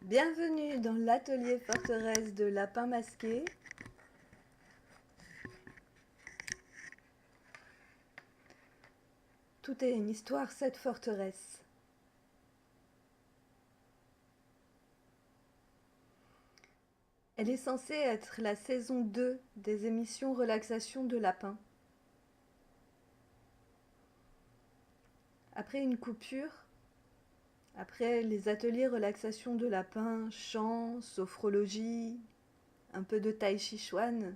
Bienvenue dans l'atelier forteresse de Lapin Masqué. Tout est une histoire, cette forteresse. Elle est censée être la saison 2 des émissions Relaxation de Lapin. Après une coupure, après les ateliers Relaxation de Lapin, chant, sophrologie, un peu de tai chi chuan,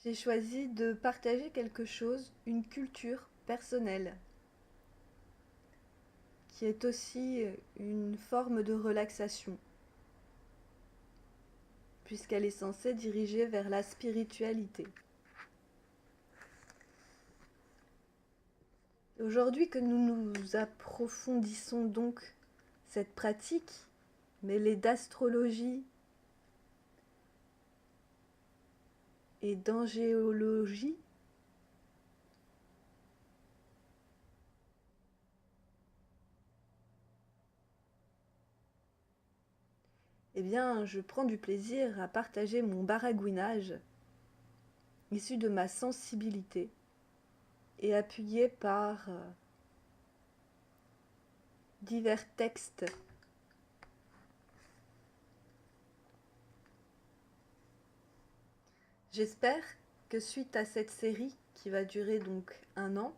j'ai choisi de partager quelque chose, une culture personnelle, qui est aussi une forme de relaxation, puisqu'elle est censée diriger vers la spiritualité. Aujourd'hui que nous nous approfondissons donc cette pratique, mêlée d'astrologie et d'angéologie, eh bien, je prends du plaisir à partager mon baragouinage, issu de ma sensibilité, et appuyé par divers textes. J'espère que suite à cette série, qui va durer donc 1 an,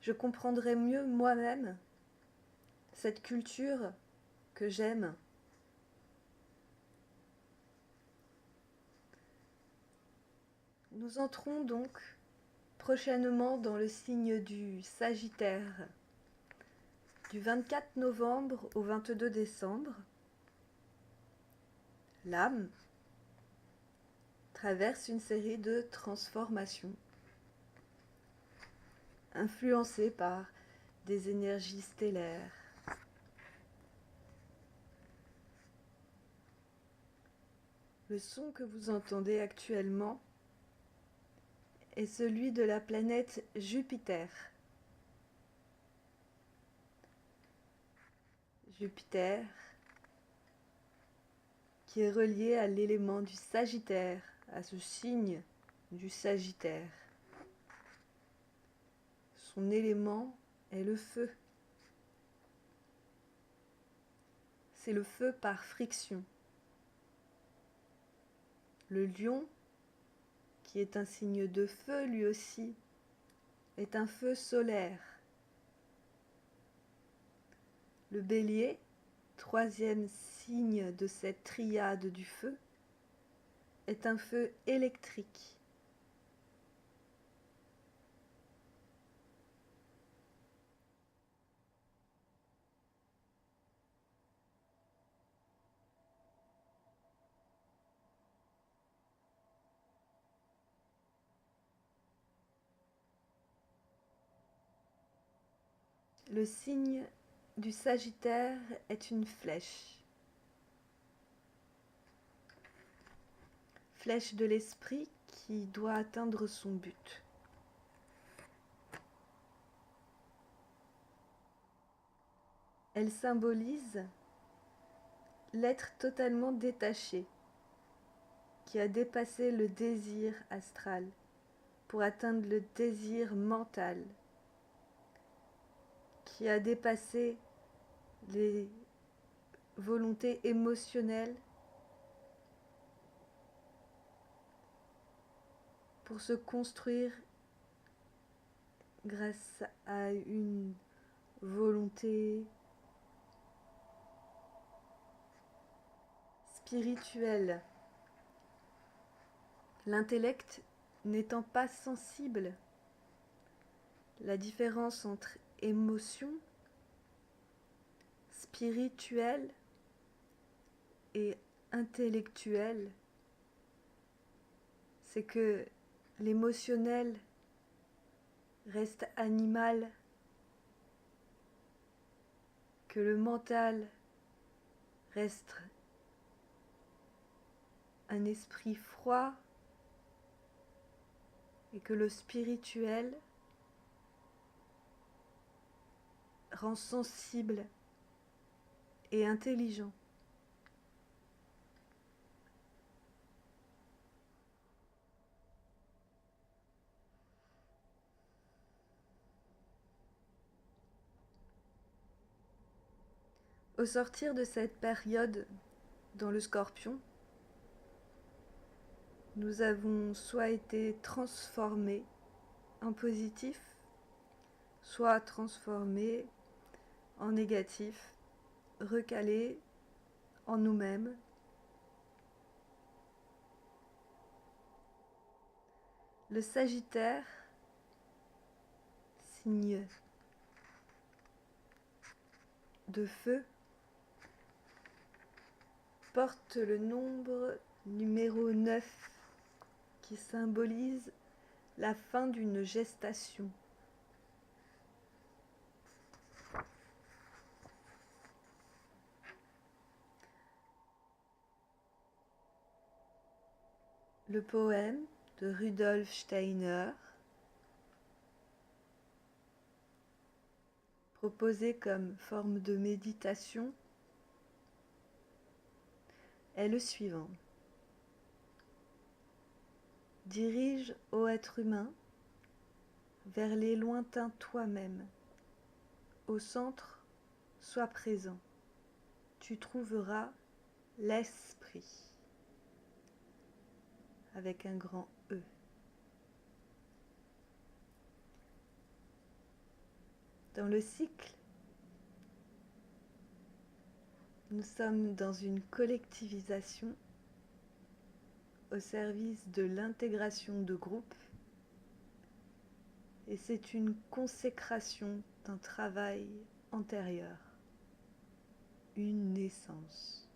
je comprendrai mieux moi-même cette culture que j'aime. Nous entrons donc prochainement dans le signe du Sagittaire, du 24 novembre au 22 décembre. L'âme traverse une série de transformations, influencées par des énergies stellaires. Le son que vous entendez actuellement est celui de la planète Jupiter. Jupiter, qui est relié à l'élément du Sagittaire, à ce signe du Sagittaire. Son élément est le feu. C'est le feu par friction. Le lion, qui est un signe de feu lui aussi, est un feu solaire. Le bélier, troisième signe de cette triade du feu, est un feu électrique. Le signe du Sagittaire est une flèche. Flèche de l'esprit qui doit atteindre son but. Elle symbolise l'être totalement détaché, qui a dépassé le désir astral pour atteindre le désir mental, qui a dépassé les volontés émotionnelles pour se construire grâce à une volonté spirituelle. L'intellect n'étant pas sensible, la différence entre émotion spirituelle et intellectuelle, c'est que l'émotionnel reste animal, que le mental reste un esprit froid et que le spirituel rend sensible et intelligent. Au sortir de cette période dans le Scorpion, nous avons soit été transformés en positif, soit transformés en négatif, recalés en nous-mêmes. Le Sagittaire, signe de feu, porte le nombre numéro 9 qui symbolise la fin d'une gestation. Le poème de Rudolf Steiner, proposé comme forme de méditation, est le suivant. Dirige, ô être humain, vers les lointains toi-même. Au centre, sois présent. Tu trouveras l'esprit, avec un grand E. Dans le cycle, nous sommes dans une collectivisation au service de l'intégration de groupe et c'est une consécration d'un travail antérieur, une naissance.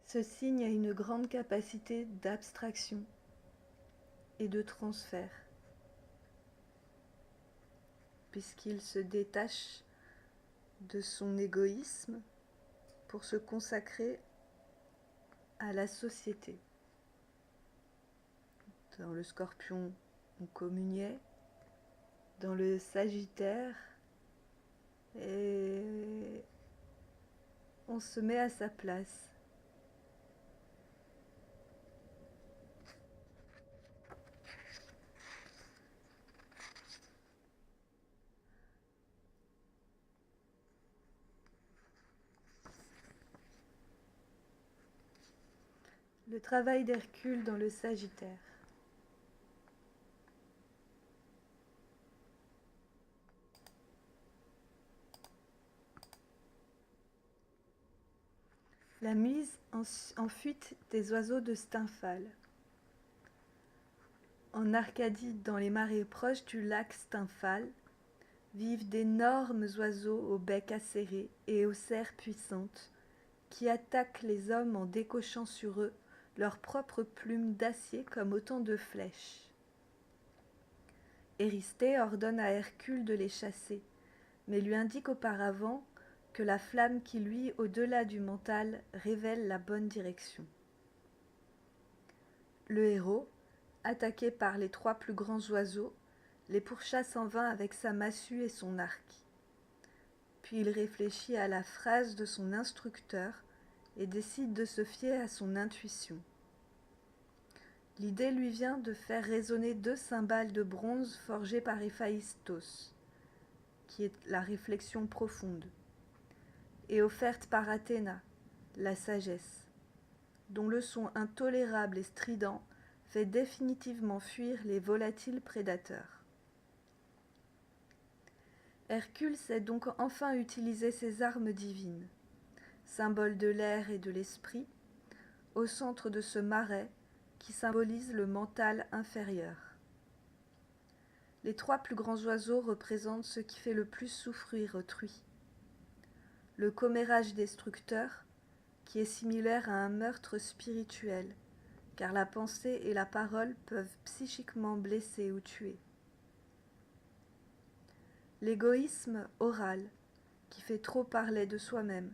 Ce signe a une grande capacité d'abstraction et de transfert, puisqu'il se détache de son égoïsme pour se consacrer à la société. Dans le Scorpion, on communiait, dans le Sagittaire, et on se met à sa place. Le travail d'Hercule dans le Sagittaire. La mise en fuite des oiseaux de Stymphale. En Arcadie, dans les marais proches du lac Stymphale, vivent d'énormes oiseaux au bec acéré et aux serres puissantes, qui attaquent les hommes en décochant sur eux leurs propres plumes d'acier comme autant de flèches. Éristée ordonne à Hercule de les chasser, mais lui indique auparavant que la flamme qui luit au-delà du mental révèle la bonne direction. Le héros, attaqué par les 3 plus grands oiseaux, les pourchasse en vain avec sa massue et son arc. Puis il réfléchit à la phrase de son instructeur et décide de se fier à son intuition. L'idée lui vient de faire résonner 2 cymbales de bronze forgées par Héphaïstos, qui est la réflexion profonde, et offerte par Athéna, la sagesse, dont le son intolérable et strident fait définitivement fuir les volatiles prédateurs. Hercule sait donc enfin utiliser ses armes divines, symbole de l'air et de l'esprit, au centre de ce marais qui symbolise le mental inférieur. Les 3 plus grands oiseaux représentent ce qui fait le plus souffrir autrui. Le commérage destructeur, qui est similaire à un meurtre spirituel, car la pensée et la parole peuvent psychiquement blesser ou tuer. L'égoïsme oral, qui fait trop parler de soi-même.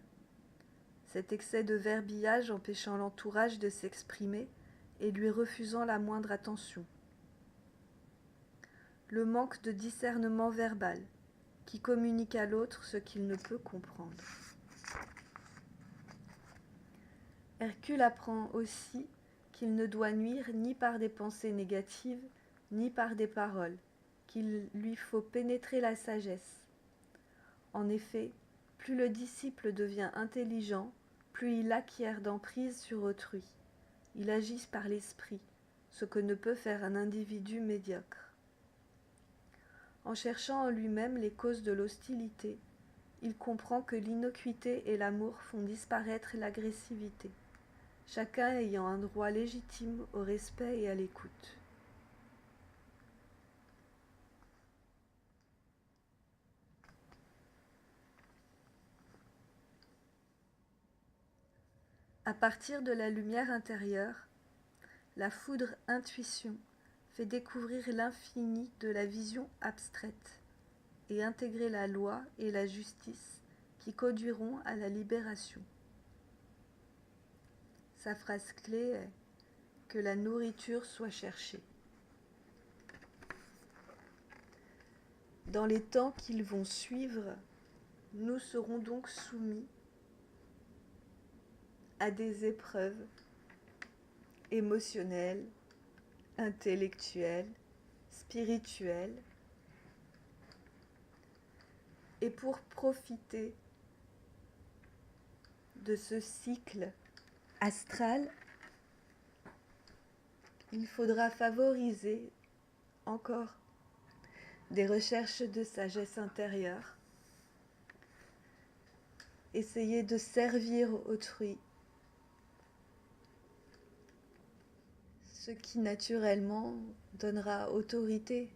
Cet excès de verbillage empêchant l'entourage de s'exprimer et lui refusant la moindre attention. Le manque de discernement verbal, qui communique à l'autre ce qu'il ne peut comprendre. Hercule apprend aussi qu'il ne doit nuire ni par des pensées négatives, ni par des paroles, qu'il lui faut pénétrer la sagesse. En effet, plus le disciple devient intelligent, plus il acquiert d'emprise sur autrui. Il agit par l'esprit, ce que ne peut faire un individu médiocre. En cherchant en lui-même les causes de l'hostilité, il comprend que l'innocuité et l'amour font disparaître l'agressivité, chacun ayant un droit légitime au respect et à l'écoute. À partir de la lumière intérieure, la foudre intuition fait découvrir l'infini de la vision abstraite et intégrer la loi et la justice qui conduiront à la libération. Sa phrase clé est « que la nourriture soit cherchée ». Dans les temps qu'ils vont suivre, nous serons donc soumis à des épreuves émotionnelles, intellectuelles, spirituelles. Et pour profiter de ce cycle astral, il faudra favoriser encore des recherches de sagesse intérieure, essayer de servir autrui, ce qui naturellement donnera autorité.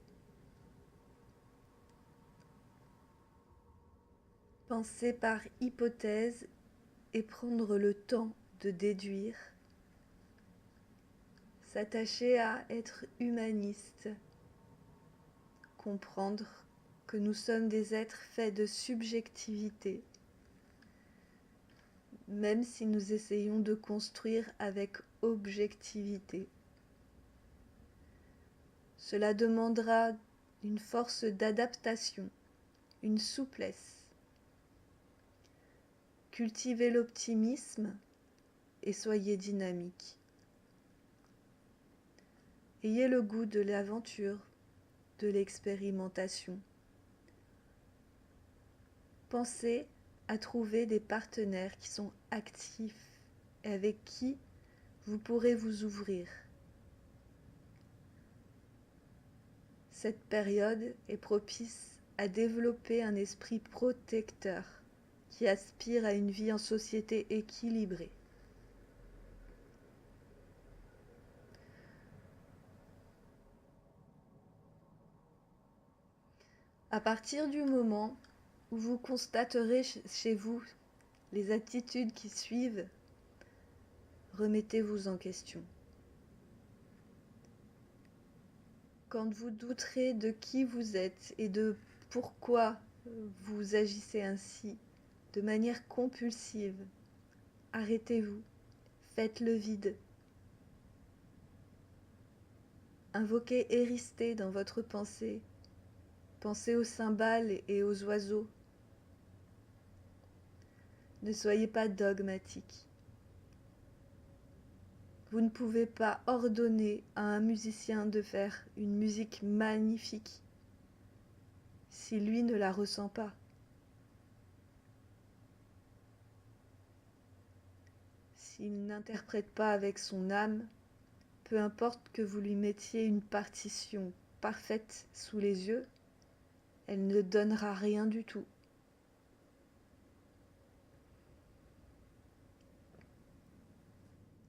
Penser par hypothèse et prendre le temps de déduire. S'attacher à être humaniste. Comprendre que nous sommes des êtres faits de subjectivité, même si nous essayons de construire avec objectivité. Cela demandera une force d'adaptation, une souplesse. Cultivez l'optimisme et soyez dynamique. Ayez le goût de l'aventure, de l'expérimentation. Pensez à trouver des partenaires qui sont actifs et avec qui vous pourrez vous ouvrir. Cette période est propice à développer un esprit protecteur qui aspire à une vie en société équilibrée. À partir du moment où vous constaterez chez vous les attitudes qui suivent, remettez-vous en question. Quand vous douterez de qui vous êtes et de pourquoi vous agissez ainsi, de manière compulsive, arrêtez-vous, faites le vide. Invoquez Éristée dans votre pensée. Pensez aux cymbales et aux oiseaux. Ne soyez pas dogmatique. Vous ne pouvez pas ordonner à un musicien de faire une musique magnifique si lui ne la ressent pas. S'il n'interprète pas avec son âme, peu importe que vous lui mettiez une partition parfaite sous les yeux, elle ne donnera rien du tout.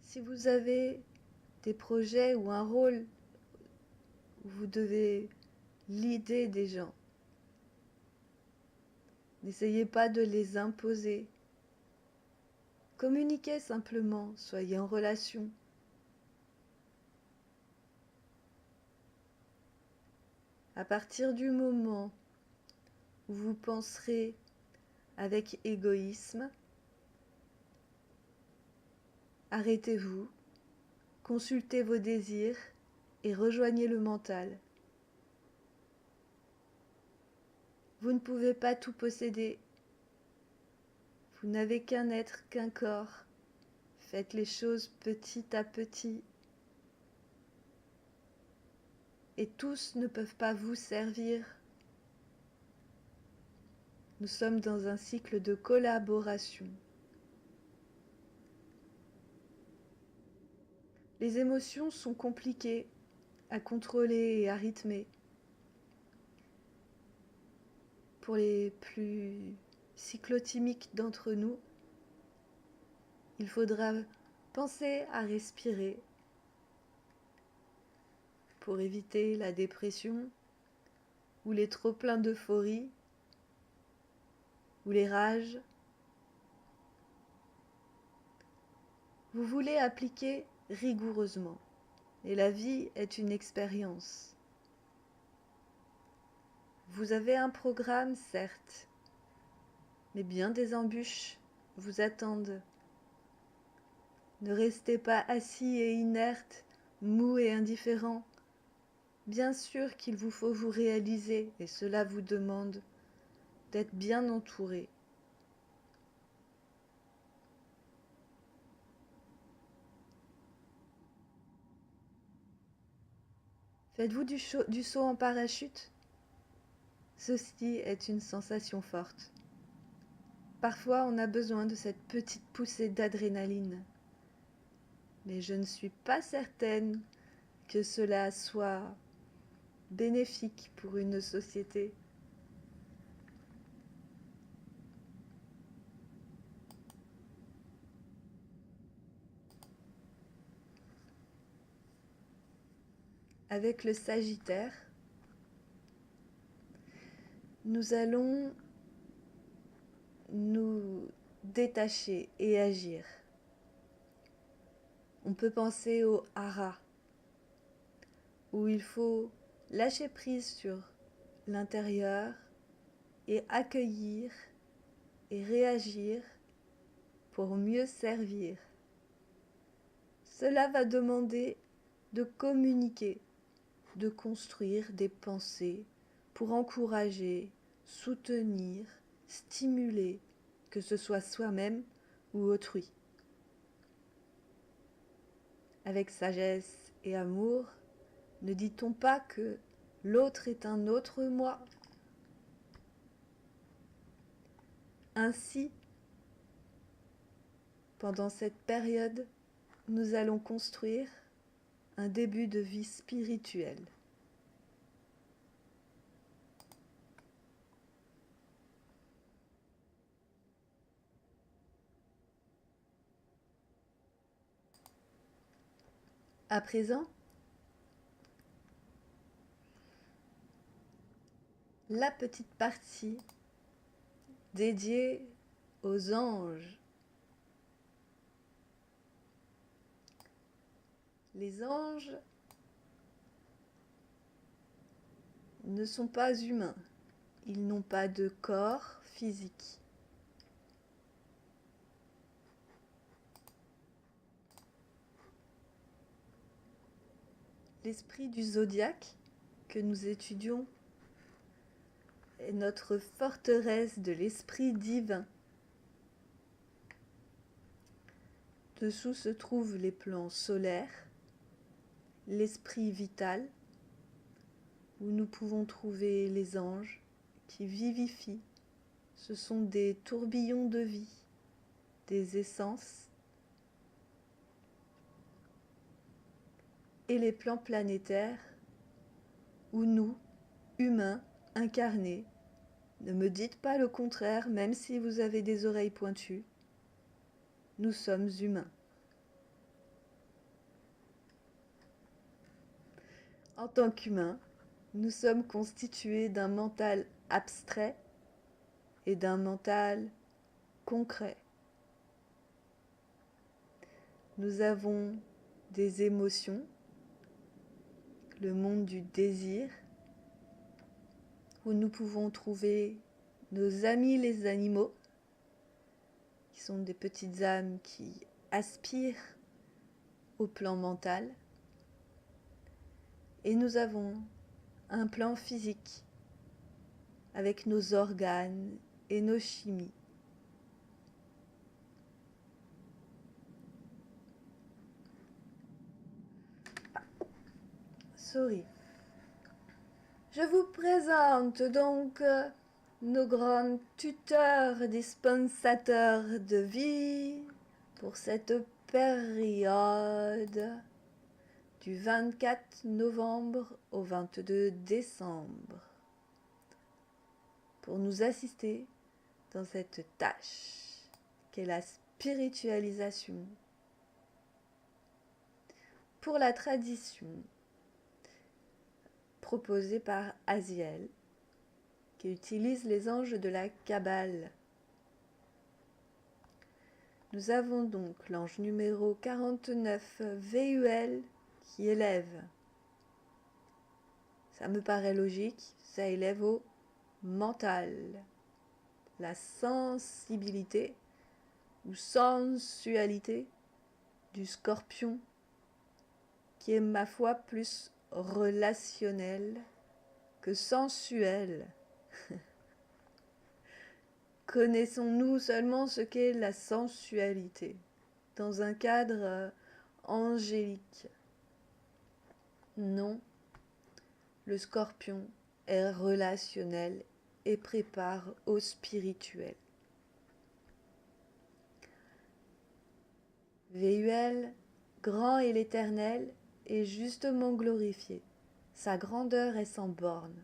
Si vous avez des projets ou un rôle où vous devez leader des gens, n'essayez pas de les imposer. Communiquez simplement, soyez en relation. À partir du moment où vous penserez avec égoïsme. Arrêtez-vous, consultez vos désirs et rejoignez le mental. Vous ne pouvez pas tout posséder. Vous n'avez qu'un être, qu'un corps. Faites les choses petit à petit. Et tous ne peuvent pas vous servir. Nous sommes dans un cycle de collaboration. Les émotions sont compliquées à contrôler et à rythmer. Pour les plus cyclotimiques d'entre nous, il faudra penser à respirer pour éviter la dépression ou les trop-pleins d'euphorie ou les rages. Vous voulez appliquer rigoureusement, et la vie est une expérience. Vous avez un programme, certes, mais bien des embûches vous attendent. Ne restez pas assis et inerte, mou et indifférent. Bien sûr qu'il vous faut vous réaliser, et cela vous demande d'être bien entouré. Faites-vous du saut en parachute? Ceci est une sensation forte. Parfois, on a besoin de cette petite poussée d'adrénaline. Mais je ne suis pas certaine que cela soit bénéfique pour une société. Avec le Sagittaire, nous allons nous détacher et agir. On peut penser au hara, où il faut lâcher prise sur l'intérieur et accueillir et réagir pour mieux servir. Cela va demander de communiquer, de construire des pensées pour encourager, soutenir, stimuler, que ce soit soi-même ou autrui. Avec sagesse et amour, ne dit-on pas que l'autre est un autre moi? Ainsi, pendant cette période, nous allons construire un début de vie spirituelle. À présent, la petite partie dédiée aux anges. Les anges ne sont pas humains. Ils n'ont pas de corps physique. L'esprit du zodiaque que nous étudions est notre forteresse de l'esprit divin. Dessous se trouvent les plans solaires, l'esprit vital, où nous pouvons trouver les anges qui vivifient. Ce sont des tourbillons de vie, des essences, et les plans planétaires, où nous, humains, incarnés, ne me dites pas le contraire, même si vous avez des oreilles pointues, nous sommes humains. En tant qu'humains, nous sommes constitués d'un mental abstrait et d'un mental concret. Nous avons des émotions, le monde du désir, où nous pouvons trouver nos amis les animaux, qui sont des petites âmes qui aspirent au plan mental. Et nous avons un plan physique avec nos organes et nos chimies. Sorry. Je vous présente donc nos grands tuteurs dispensateurs de vie pour cette période du 24 novembre au 22 décembre pour nous assister dans cette tâche qu'est la spiritualisation. Pour la tradition proposée par Aziel, qui utilise les anges de la Kabbale. Nous avons donc l'ange numéro 49, VUL, qui élève. Ça me paraît logique, ça élève au mental, la sensibilité ou sensualité du scorpion, qui est ma foi plus relationnel que sensuel. Connaissons-nous seulement ce qu'est la sensualité dans un cadre angélique? Non, le scorpion est relationnel et prépare au spirituel. VUL, grand et l'éternel, est justement glorifié. Sa grandeur est sans borne.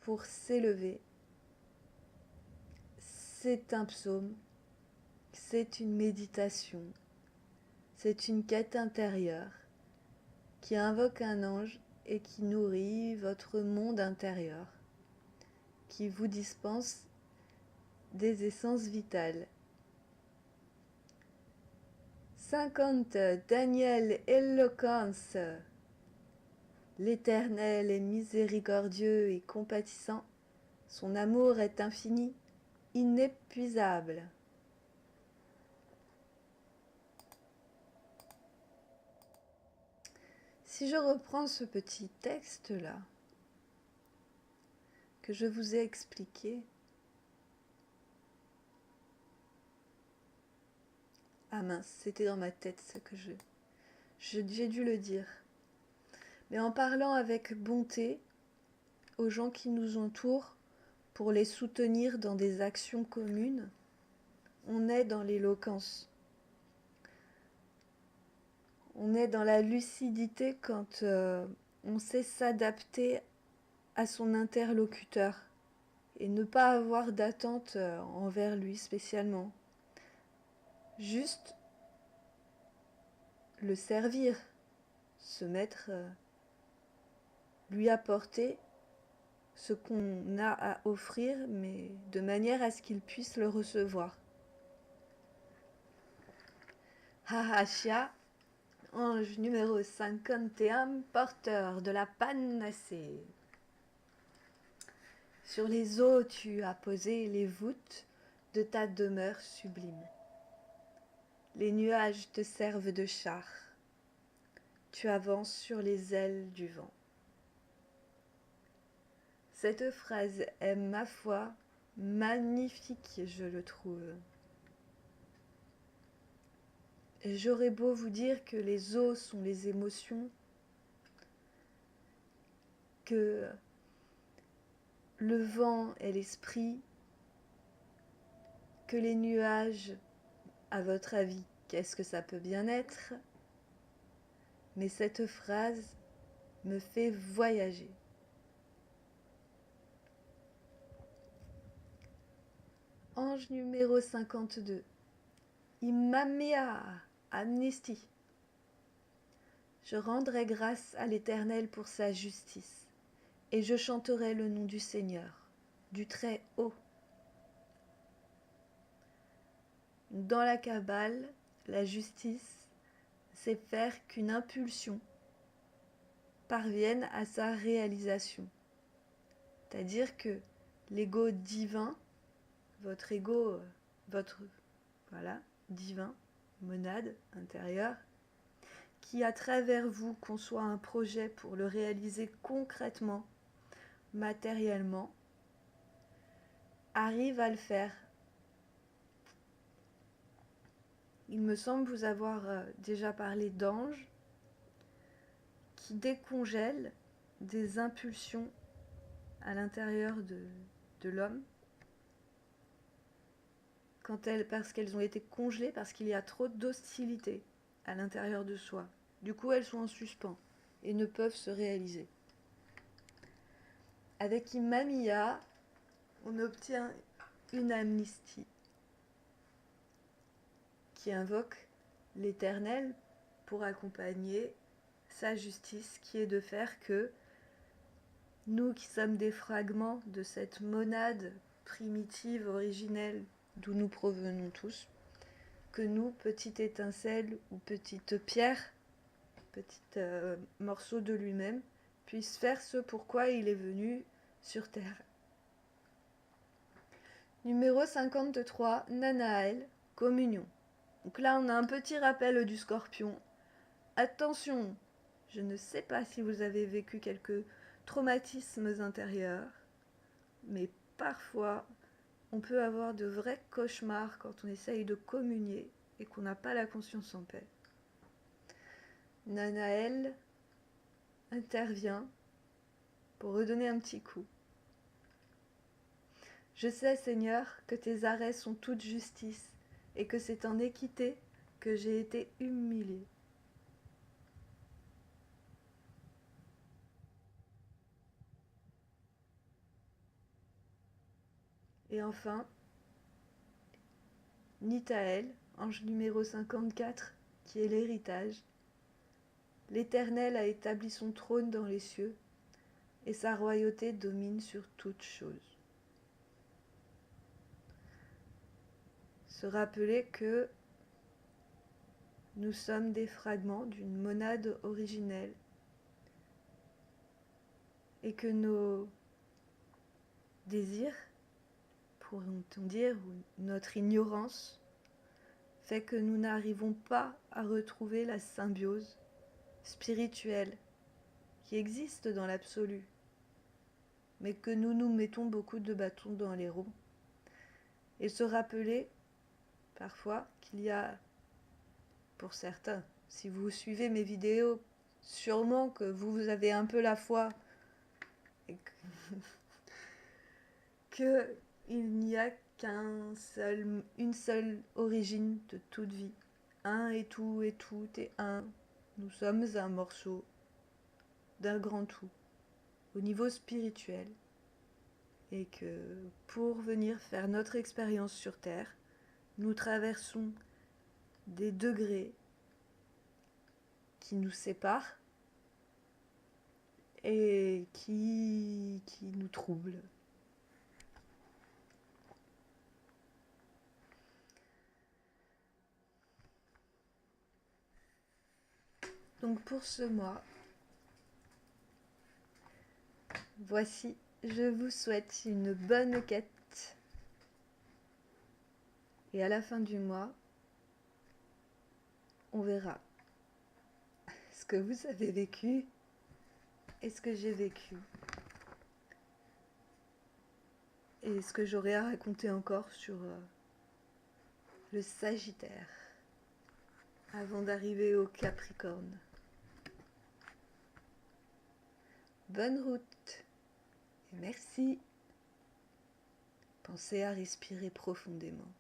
Pour s'élever, c'est un psaume, c'est une méditation, c'est une quête intérieure qui invoque un ange et qui nourrit votre monde intérieur, qui vous dispense des essences vitales. 50. Daniel, éloquence. L'Éternel est miséricordieux et compatissant, son amour est infini, inépuisable. Si je reprends ce petit texte-là, que je vous ai expliqué, ah mince, c'était dans ma tête ce que j'ai dû le dire. Mais en parlant avec bonté aux gens qui nous entourent pour les soutenir dans des actions communes, on est dans l'éloquence. On est dans la lucidité quand on sait s'adapter à son interlocuteur et ne pas avoir d'attente envers lui spécialement. Juste le servir, se mettre, lui apporter ce qu'on a à offrir, mais de manière à ce qu'il puisse le recevoir. Hahashia, ange numéro 51, porteur de la panacée. Sur les eaux, tu as posé les voûtes de ta demeure sublime. Les nuages te servent de char. Tu avances sur les ailes du vent. Cette phrase est, ma foi, magnifique, je le trouve. Et j'aurais beau vous dire que les eaux sont les émotions, que le vent est l'esprit, que les nuages, à votre avis, qu'est-ce que ça peut bien être? Mais cette phrase me fait voyager. Ange numéro 52. Imamea, amnistie. Je rendrai grâce à l'Éternel pour sa justice, et je chanterai le nom du Seigneur, du Très-Haut. Dans la Kabbale, la justice, c'est faire qu'une impulsion parvienne à sa réalisation. C'est-à-dire que l'ego divin, votre ego, votre voilà, divin, monade intérieure, qui à travers vous conçoit un projet pour le réaliser concrètement, matériellement, arrive à le faire. Il me semble vous avoir déjà parlé d'anges qui décongèlent des impulsions à l'intérieur de l'homme parce qu'elles ont été congelées, parce qu'il y a trop d'hostilité à l'intérieur de soi. Du coup, elles sont en suspens et ne peuvent se réaliser. Avec Imamiya, on obtient une amnistie qui invoque l'Éternel pour accompagner sa justice, qui est de faire que nous qui sommes des fragments de cette monade primitive, originelle, d'où nous provenons tous, que nous, petite étincelle ou petite pierre, petit morceau de lui-même, puisse faire ce pourquoi il est venu sur Terre. Numéro 53, Nanaël, communion. Donc là, on a un petit rappel du Scorpion. Attention, je ne sais pas si vous avez vécu quelques traumatismes intérieurs, mais parfois, on peut avoir de vrais cauchemars quand on essaye de communier et qu'on n'a pas la conscience en paix. Nanaël intervient pour redonner un petit coup. Je sais, Seigneur, que tes arrêts sont toute justice et que c'est en équité que j'ai été humilié. Et enfin, Nitaël, ange numéro 54, qui est l'héritage. L'Éternel a établi son trône dans les cieux, et sa royauté domine sur toutes choses. Se rappeler que nous sommes des fragments d'une monade originelle et que nos désirs, pourrait-on dire, ou notre ignorance, fait que nous n'arrivons pas à retrouver la symbiose spirituelle qui existe dans l'absolu, mais que nous nous mettons beaucoup de bâtons dans les roues. Et se rappeler parfois qu'il y a, pour certains, si vous suivez mes vidéos, sûrement que vous avez un peu la foi et qu'il n'y a une seule origine de toute vie. Un et tout est un. Nous sommes un morceau d'un grand tout au niveau spirituel. Et que pour venir faire notre expérience sur Terre, nous traversons des degrés qui nous séparent et qui nous troublent. Donc pour ce mois, voici, je vous souhaite une bonne quête. Et à la fin du mois, on verra ce que vous avez vécu et ce que j'ai vécu. Et ce que j'aurai à raconter encore sur le Sagittaire avant d'arriver au Capricorne. Bonne route et merci. Pensez à respirer profondément.